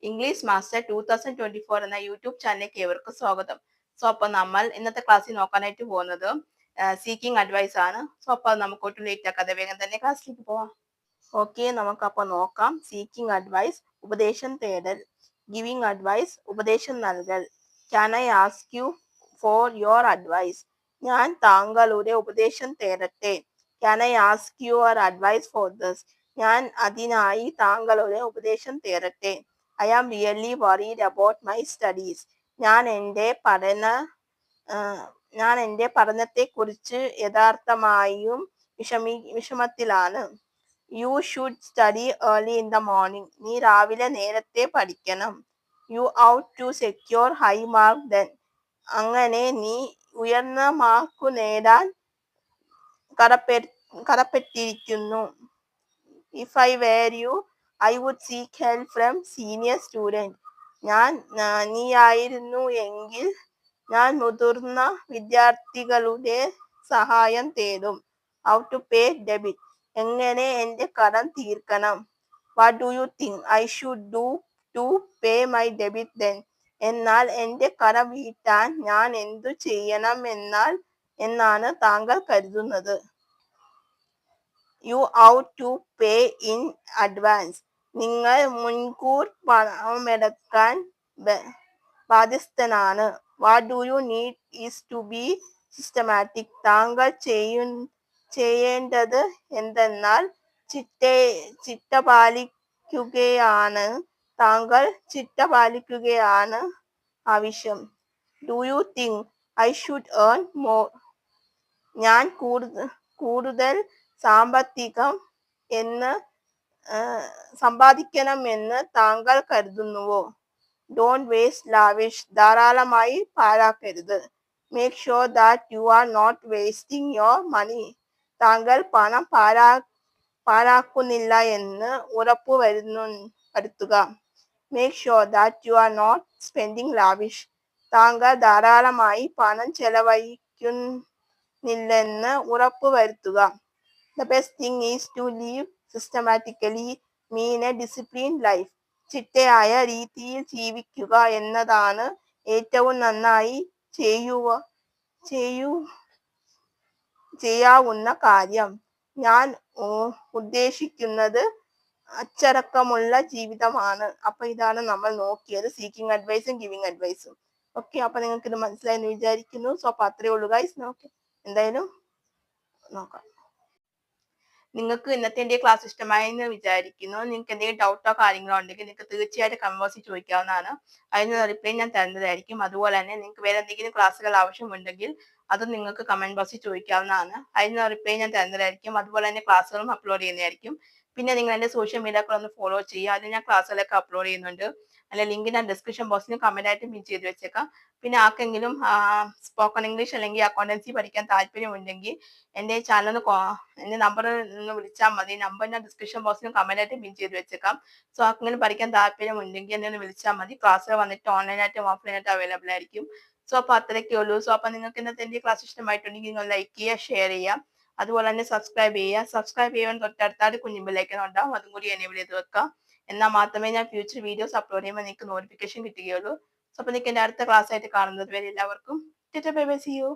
English master 2024 എന്ന YouTube ചാനലിലേക്ക് ഏവർക്കും സ്വാഗതം. അപ്പോൾ നമ്മൾ ഇന്നത്തെ ക്ലാസ്സിൽ നോക്കാനായിട്ട് പോകുന്നത് സീക്കിംഗ് അഡ്വൈസ് ആണ്. അപ്പോൾ നമുക്ക് ലേറ്റ് ആക്കാതെ വേഗം തന്നെ ക്ലാസ്സിലേക്ക് പോവാം. ഓക്കെ, നമുക്കപ്പോൾ നോക്കാം. സീക്കിംഗ് അഡ്വൈസ്, ഉപദേശം തേടൽ. ഗിവിംഗ് അഡ്വൈസ്, ഉപദേശം നൽകൽ. Can I ask you for your advice? ഞാൻ താങ്കളുടെ ഉപദേശം തേടട്ടെ. Can I ask your advice for this? ഞാൻ അതിനായി താങ്കളുടെ ഉപദേശം തേടട്ടെ. I am really worried about my studies. ഞാൻ എൻ്റെ പഠനത്തെക്കുറിച്ച് യഥാർത്ഥമായും വിഷമത്തിലാണ്. You should study early in the morning. നീ രാവിലെ നേരത്തെ പഠിക്കണം. You ought to secure high mark then. അങ്ങനെ നീ ഉയർന്ന മാർക്കു നേടാൻ കടപ്പെട്ടിരിക്കുന്നു. If I were you, I would seek help from senior student. നീയായിരുന്നു എങ്കിൽ ഞാൻ മുതിർന്ന വിദ്യാർത്ഥികളുടെ സഹായം തേടും. How to pay debit. എങ്ങനെ എൻ്റെ കടം തീർക്കണം. What do you think I should do to pay my debit then? എന്നാൽ എൻ്റെ കടം വീട്ടാൻ ഞാൻ എന്തു ചെയ്യണം എന്നാണ് താങ്കൾ കരുതുന്നത്? You ought to pay in advance. നിങ്ങൾ മുൻകൂർ പണമടക്കാൻ ബാധ്യസ്ഥനാണ്. What do you need is to be systematic. താങ്കൾ ചെയ്യേണ്ടത് എന്തെന്നാൽ ചിട്ട പാലിക്കുകയാണ് ആവശ്യം. Do you think I should earn more? ഞാൻ കൂടുതൽ സമ്പാദിക്കണമെന്ന് താങ്കൾ കരുതുന്നുവോ? Don't waste lavish. ധാരാളമായി പാഴാക്കരുത്. Make sure that you are not wasting your money. താങ്കൾ പണം പാഴാക്കുന്നില്ല എന്ന് ഉറപ്പുവരുത്തുക. Make sure that you are not spending lavish. താങ്കൾ ധാരാളമായി പണം ചെലവഴിക്കുന്നില്ലെന്ന് ഉറപ്പുവരുത്തുക. The best thing is to live systematically, mean a disciplined life. ചിട്ടയായ രീതിയിൽ ജീവിക്കുക എന്നതാണ് ഏറ്റവും നന്നായി ചെയ്യാവുന്ന കാര്യം. ഞാൻ ഉദ്ദേശിക്കുന്നത് അച്ചടക്കമുള്ള ജീവിതമാണ്. അപ്പൊ ഇതാണ് നമ്മൾ നോക്കിയത്, സീക്കിംഗ് അഡ്വൈസും ഗിവിംഗ് അഡ്വൈസും. ഓക്കെ, അപ്പൊ നിങ്ങൾക്ക് ഇത് മനസ്സിലായെന്ന് വിചാരിക്കുന്നു. സോ അപ്പൊ അത്രേ ഉള്ളൂ ഗൈസ്. എന്തായാലും നോക്കാം. നിങ്ങൾക്ക് ഇന്നത്തെ എൻ്റെ ക്ലാസ് ഇഷ്ടമായി എന്ന് വിചാരിക്കുന്നു. നിങ്ങൾക്ക് എന്തെങ്കിലും ഡൗട്ടോ കാര്യങ്ങളോ ഉണ്ടെങ്കിൽ നിങ്ങൾക്ക് തീർച്ചയായിട്ടും കമന്റ് ബോക്സിൽ ചോദിക്കാവുന്നതാണ്. അതിന് റിപ്ലൈ ഞാൻ തരുന്നതായിരിക്കും. അതുപോലെ തന്നെ നിങ്ങൾക്ക് വേറെ എന്തെങ്കിലും ക്ലാസ്സുകൾ ആവശ്യമുണ്ടെങ്കിൽ അതും നിങ്ങൾക്ക് കമന്റ് ബോക്സിൽ ചോദിക്കാവുന്നതാണ്. അതിന് റിപ്ലൈ ഞാൻ തരുന്നതായിരിക്കും. അതുപോലെ തന്നെ ക്ലാസ്സുകളും അപ്ലോഡ് ചെയ്യുന്നതായിരിക്കും. പിന്നെ നിങ്ങൾ എൻ്റെ സോഷ്യൽ മീഡിയകളൊന്ന് ഫോളോ ചെയ്യുക. അതിൽ ഞാൻ ക്ലാസ്സുകളൊക്കെ അപ്ലോഡ് ചെയ്യുന്നുണ്ട്. അതിന്റെ ലിങ്ക് ഞാൻ ഡിസ്ക്രിപ്ഷൻ ബോക്സിൽ കമന്റ് ആയിട്ട് പിൻ ചെയ്ത് വെച്ചേക്കാം. പിന്നെ ആർക്കെങ്കിലും സ്പോക്കൺ ഇംഗ്ലീഷ് അല്ലെങ്കിൽ അക്കൗണ്ടൻസി പഠിക്കാൻ താല്പര്യമുണ്ടെങ്കിൽ എൻ്റെ നമ്പറിൽ നിന്ന് വിളിച്ചാൽ മതി. നമ്പർ ഞാൻ ഡിസ്ക്രിപ്ഷൻ ബോക്സിലും കമന്റ് ആയിട്ട് പിൻ ചെയ്ത് വെച്ചേക്കാം. സോ ആർക്കെങ്കിലും പഠിക്കാൻ താല്പര്യമുണ്ടെങ്കിൽ എന്നെ ഒന്ന് വിളിച്ചാൽ മതി. ക്ലാസ്സിൽ വന്നിട്ട് ഓൺലൈനായിട്ടും ഓഫ്ലൈനായിട്ടും അവൈലബിൾ ആയിരിക്കും. സോ അപ്പോൾ അത്രയൊക്കെ ഉള്ളൂ. സോ അപ്പോൾ നിങ്ങൾക്ക് ഇന്നത്തെ എൻ്റെ ക്ലാസ് ഇഷ്ടമായിട്ടുണ്ടെങ്കിൽ നിങ്ങൾ ലൈക്ക് ചെയ്യുക, ഷെയർ ചെയ്യുക. അതുപോലെ തന്നെ സബ്സ്ക്രൈബ് ചെയ്യുക. സബ്സ്ക്രൈബ് ചെയ്യാൻ തൊട്ടടുത്തായിട്ട് കുഞ്ഞു ബെല്ലൈക്കൺ ഉണ്ടാവും. അതും കൂടി എനേബിൾ ചെയ്ത് വെക്കുക. എന്നാൽ മാത്രമേ ഞാൻ ഫ്യൂച്ചർ വീഡിയോസ് അപ്ലോഡ് ചെയ്യുമ്പോൾ നിങ്ങൾക്ക് നോട്ടിഫിക്കേഷൻ കിട്ടുകയുള്ളൂ. സോ അപ്പോൾ നിങ്ങൾക്ക് എൻ്റെ അടുത്ത ക്ലാസ് ആയിട്ട് കാണുന്നത് വരെ എല്ലാവർക്കും ബൈ ബൈ, സീ യു.